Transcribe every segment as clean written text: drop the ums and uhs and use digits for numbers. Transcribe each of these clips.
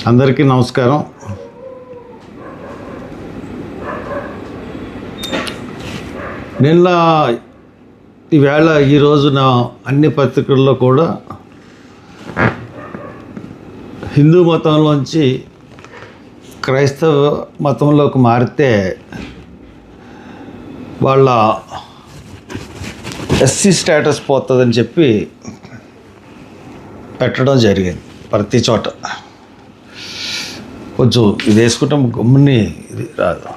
అందరికీ నమస్కారం. నిన్న ఈవేళ ఈ రోజున అన్ని పత్రికల్లో కూడా హిందూ మతంలోంచి క్రైస్తవ మతంలోకి మారితే వాళ్ళ ఎస్సీ స్టేటస్ పోతుందని చెప్పి పెట్టడం జరిగింది. ప్రతి చోట కొంచెం ఇది వేసుకుంటాం గమ్ముని ఇది రాదు.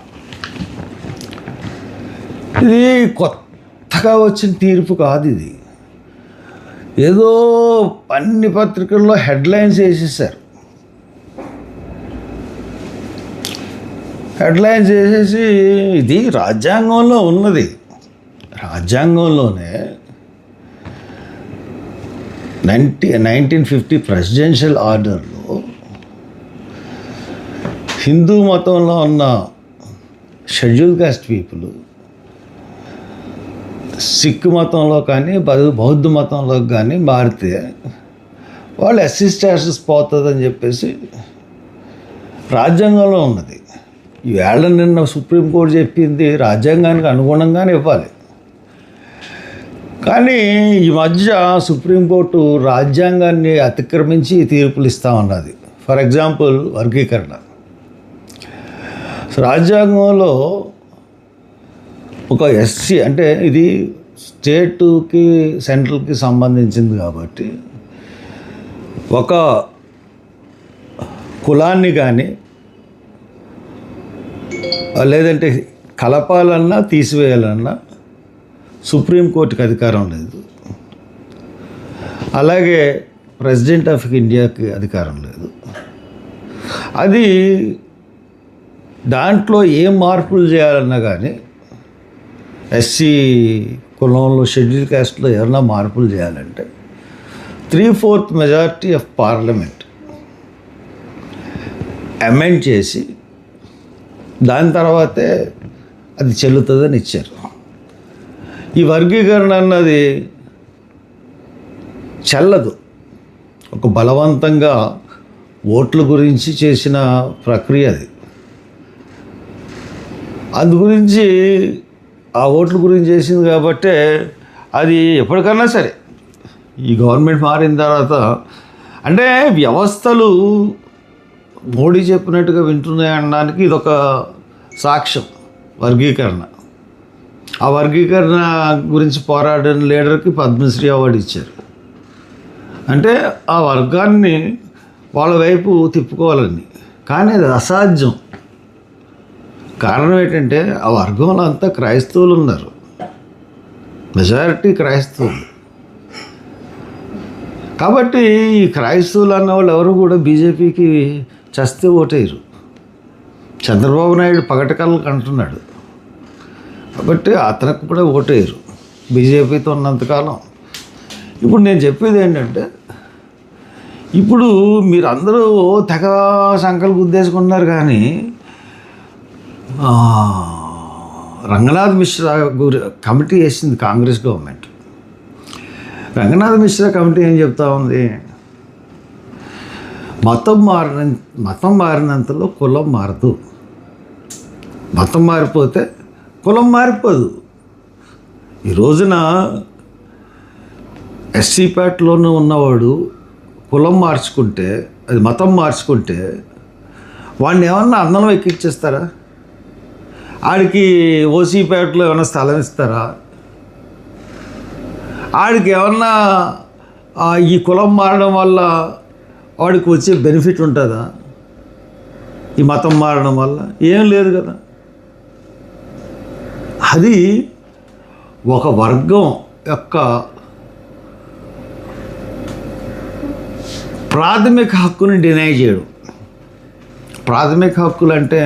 ఇది కొత్తగా వచ్చిన తీర్పు కాదు. ఇది ఏదో అన్ని పత్రికల్లో హెడ్లైన్స్ వేసేసారు. హెడ్లైన్స్ వేసేసి ఇది రాజ్యాంగంలో ఉన్నది. రాజ్యాంగంలోనే 1950 ప్రెసిడెన్షియల్ ఆర్డర్లో హిందూ మతంలో ఉన్న షెడ్యూల్ కాస్ట్ పీపుల్ సిక్ మతంలో కానీ బౌద్ధ మతంలోకి కానీ మారితే వాళ్ళు ఎస్సీ స్టేటస్ పోతుందని చెప్పేసి రాజ్యాంగంలో ఉన్నది. ఈవేళ నిన్న సుప్రీంకోర్టు చెప్పింది రాజ్యాంగానికి అనుగుణంగానే ఇవ్వాలి. కానీ ఈ మధ్య సుప్రీంకోర్టు రాజ్యాంగాన్ని అతిక్రమించి తీర్పులు ఇస్తూ ఉన్నది. ఫర్ ఎగ్జాంపుల్ వర్గీకరణ. రాజ్యాంగంలో ఒక ఎస్సీ అంటే ఇది స్టేటుకి సెంట్రల్కి సంబంధించింది కాబట్టి ఒక కులాన్ని కానీ లేదంటే కలపాలన్నా తీసివేయాలన్నా సుప్రీంకోర్టుకి అధికారం లేదు. అలాగే ప్రెసిడెంట్ ఆఫ్ ఇండియాకి అధికారం లేదు. అది దాంట్లో ఏం మార్పులు చేయాలన్నా కానీ ఎస్సీ కులంలో షెడ్యూల్ కాస్ట్లో ఏమన్నా మార్పులు చేయాలంటే 3/4 మెజారిటీ ఆఫ్ పార్లమెంట్ అమెండ్ చేసి దాని తర్వాతే అది చెల్లుతుందని ఇచ్చారు. ఈ వర్గీకరణ అన్నది చెల్లదు. ఒక బలవంతంగా ఓట్ల గురించి చేసిన ప్రక్రియ అది. అందు గురించి ఆ ఓట్ల గురించి చేసింది కాబట్టే అది ఎప్పటికన్నా సరే ఈ గవర్నమెంట్ మారిన తర్వాత అంటే వ్యవస్థలు మోడీ చెప్పినట్టుగా వింటున్నాయి అనడానికి ఇదొక సాక్ష్యం. వర్గీకరణ, ఆ వర్గీకరణ గురించి పోరాడిన లీడర్కి పద్మశ్రీ అవార్డు ఇచ్చారు. అంటే ఆ వర్గాన్ని వాళ్ళ వైపు తిప్పుకోవాలని. కానీ అది అసాధ్యం. కారణం ఏంటంటే ఆ వర్గంలో అంతా క్రైస్తవులు ఉన్నారు. మెజారిటీ క్రైస్తవులు. కాబట్టి ఈ క్రైస్తవులు అన్న వాళ్ళు ఎవరు కూడా బీజేపీకి చస్తే ఓటేయరు. చంద్రబాబు నాయుడు పగటకల్లకు అంటున్నాడు కాబట్టి అతనికి కూడా ఓటేయరు బీజేపీతో ఉన్నంతకాలం. ఇప్పుడు నేను చెప్పేది ఏంటంటే ఇప్పుడు మీరు అందరూ తెగ సంకల్ప గుద్దేసుకున్నారు. కానీ రంగనాథ్ మిశ్రా కమిటీ వేసింది కాంగ్రెస్ గవర్నమెంట్. రంగనాథ్ మిశ్రా కమిటీ ఏం చెప్తా ఉంది? మతం మారినంతలో కులం మారదు. మతం మారిపోతే కులం మారిపోదు. ఈ రోజున ఎస్సీ ప్యాట్లోనూ ఉన్నవాడు కులం మార్చుకుంటే, అది మతం మార్చుకుంటే వాడిని ఏమన్నా అన్నంలో ఎక్కిచ్చేస్తారా? ఆడికి ఓసీ ప్యాట్లో ఏమన్నా స్థలం ఇస్తారా? ఆడికి ఏమన్నా ఈ కులం మారడం వల్ల వాడికి వచ్చే బెనిఫిట్ ఉంటుందా? ఈ మతం మారడం వల్ల ఏం లేదు కదా. అది ఒక వర్గం యొక్క ప్రాథమిక హక్కుని డినై చేయడం. ప్రాథమిక హక్కులు అంటే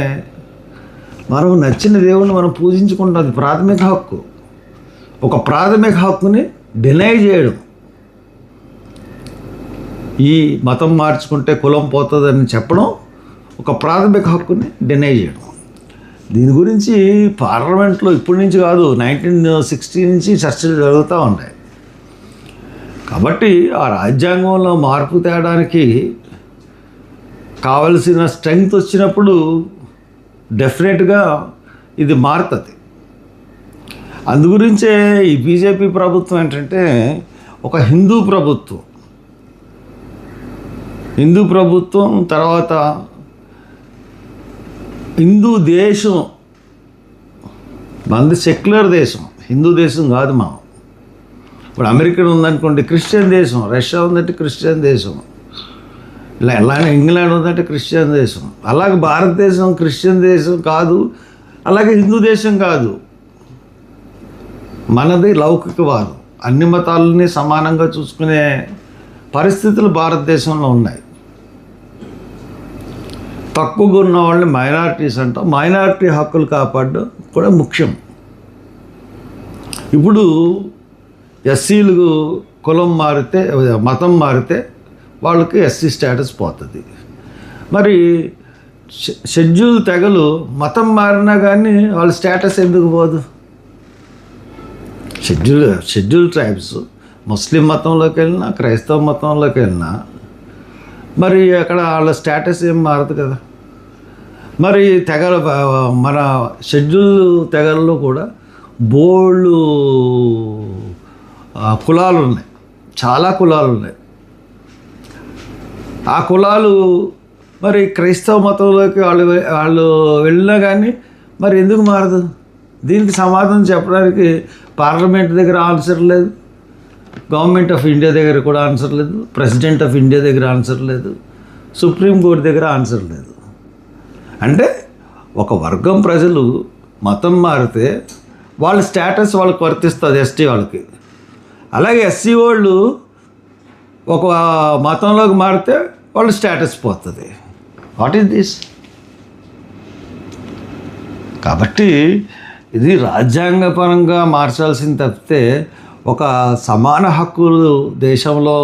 మనం నచ్చిన దేవుణ్ణి మనం పూజించుకుంటాం. అది ప్రాథమిక హక్కు. ఒక ప్రాథమిక హక్కుని డినై చేయడం. ఈ మతం మార్చుకుంటే కులం పోతుందని చెప్పడం ఒక ప్రాథమిక హక్కుని డినై చేయడం. దీని గురించి పార్లమెంట్లో ఇప్పటి నుంచి కాదు 1960 నుంచి చర్చలు జరుగుతూ ఉంటాయి. కాబట్టి ఆ రాజ్యాంగంలో మార్పు తేడానికి కావలసిన స్ట్రెంగ్త్ వచ్చినప్పుడు డెఫినెట్గా ఇది మారుతుంది. అందుగురించే ఈ బీజేపీ ప్రభుత్వం ఏంటంటే ఒక హిందూ ప్రభుత్వం తర్వాత హిందూ దేశం, మనది సెక్యులర్ దేశం, హిందూ దేశం కాదు మనం. ఇప్పుడు అమెరికా ఉందనుకోండి క్రిస్టియన్ దేశం, రష్యా ఉందంటే క్రిస్టియన్ దేశం, అలాగే ఇంగ్లాండ్ ఉందంటే క్రిస్టియన్ దేశం. అలాగే భారతదేశం క్రిస్టియన్ దేశం కాదు, అలాగే హిందూ దేశం కాదు. మనది లౌకికవాదం, అన్ని మతాలని సమానంగా చూసుకునే పరిస్థితులు భారతదేశంలో ఉన్నాయి. తక్కువగా ఉన్న వాళ్ళని మైనారిటీస్ అంటాం. మైనారిటీ హక్కులు కాపాడడం కూడా ముఖ్యం. ఇప్పుడు ఎస్సీలు కులం మారితే, మతం మారితే వాళ్ళకి ఎస్సీ స్టేటస్ పోతుంది. మరి షెడ్యూల్ తెగలు మతం మారినా కానీ వాళ్ళ స్టేటస్ ఎందుకు పోదు? షెడ్యూల్ ట్రైబ్స్ ముస్లిం మతంలోకి వెళ్ళినా, క్రైస్తవ మతంలోకి వెళ్ళినా మరి అక్కడ వాళ్ళ స్టేటస్ ఏం మారదు కదా. మరి తెగల, మన షెడ్యూల్ తెగల్లో కూడా బోళ్ళు కులాలు ఉన్నాయి, చాలా కులాలు ఉన్నాయి. ఆ కులాలు మరి క్రైస్తవ మతంలోకి వాళ్ళు వెళ్ళినా కానీ మరి ఎందుకు మారదు? దీనికి సమాధానం చెప్పడానికి పార్లమెంట్ దగ్గర ఆన్సర్ లేదు, గవర్నమెంట్ ఆఫ్ ఇండియా దగ్గర కూడా ఆన్సర్ లేదు, ప్రెసిడెంట్ ఆఫ్ ఇండియా దగ్గర ఆన్సర్ లేదు, సుప్రీంకోర్టు దగ్గర ఆన్సర్ లేదు. అంటే ఒక వర్గం ప్రజలు మతం మారితే వాళ్ళ స్టేటస్ వాళ్ళకి వర్తిస్తుంది, ఎస్టీ వాళ్ళకి. అలాగే ఎస్సీ వాళ్ళు ఒక మతంలోకి మారితే వాళ్ళ స్టేటస్ పోతుంది. What is this? కాబట్టి ఇది రాజ్యాంగపరంగా మార్చాల్సింది తప్పితే ఒక సమాన హక్కులు దేశంలో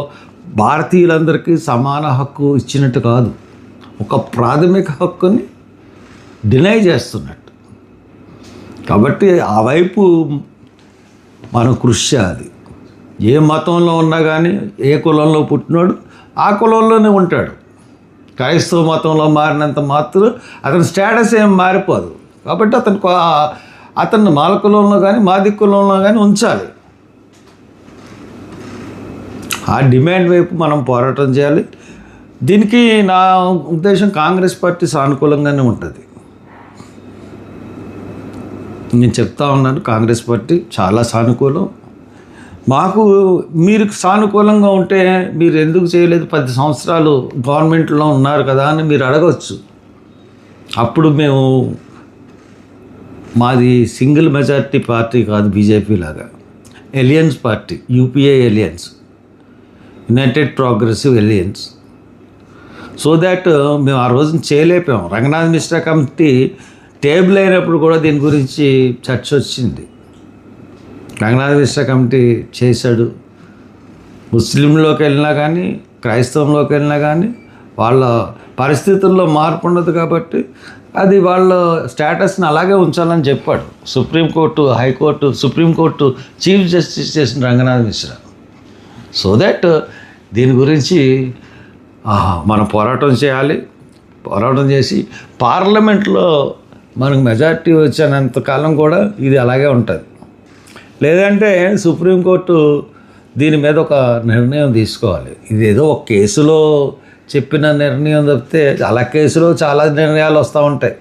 భారతీయులందరికీ సమాన హక్కు ఇచ్చినట్టు కాదు, ఒక ప్రాథమిక హక్కుని డినై చేస్తున్నట్టు. కాబట్టి ఆ వైపు మనం కృషి చేయాలి. ఏ మతంలో ఉన్నా కానీ, ఏ కులంలో పుట్టినోడు ఆ కులంలోనే ఉంటాడు. క్రైస్తవ మతంలో మారినంత మాత్రం అతని స్టేటస్ ఏం మారిపోదు. కాబట్టి అతన్ని మాల కులంలో కానీ మాది కులంలో కానీ ఉంచాలి. ఆ డిమాండ్ వైపు మనం పోరాటం చేయాలి. దీనికి నా ఉద్దేశం కాంగ్రెస్ పార్టీ సానుకూలంగానే ఉంటుంది. నేను చెప్తా ఉన్నాను, కాంగ్రెస్ పార్టీ చాలా సానుకూలం. మాకు మీరు సానుకూలంగా ఉంటే మీరు ఎందుకు చేయలేదు, 10 సంవత్సరాలు గవర్నమెంట్లో ఉన్నారు కదా అని మీరు అడగవచ్చు. అప్పుడు మేము, మాది సింగిల్ మెజారిటీ పార్టీ కాదు బీజేపీ లాగా, alliance party, UPA alliance, united progressive alliance. So that మేము ఆ రోజున చేయలేపాం. రంగనాథ్ మిశ్రా కమిటీ టేబుల్ అయినప్పుడు కూడా దీని గురించి చర్చ వచ్చింది. రంగనాథ్ మిశ్రా కమిటీ చేశాడు. ముస్లింలోకి వెళ్ళినా కానీ, క్రైస్తవంలోకి వెళ్ళినా కానీ వాళ్ళ పరిస్థితుల్లో మార్పు ఉండదు. కాబట్టి అది వాళ్ళ స్టేటస్ని అలాగే ఉంచాలని చెప్పాడు supreme court, high court, supreme court chief justice చేసిన రంగనాథ్ మిశ్రా. సో దట్ దీని గురించి మనం పోరాటం చేయాలి. పోరాటం చేసి పార్లమెంట్లో మనకు మెజారిటీ వచ్చినంతకాలం కూడా ఇది అలాగే ఉంటుంది. లేదంటే సుప్రీంకోర్టు దీని మీద ఒక నిర్ణయం తీసుకోవాలి. ఇదేదో ఒక కేసులో చెప్పిన నిర్ణయం తప్పితే అలా కేసులో చాలా నిర్ణయాలు వస్తూ ఉంటాయి.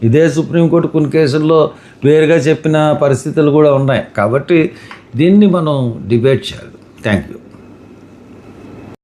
ఇదే సుప్రీంకోర్టు కొన్ని కేసుల్లో వేరుగా చెప్పిన పరిస్థితులు కూడా ఉన్నాయి. కాబట్టి దీన్ని మనం డిబేట్ చేయాలి. Thank you.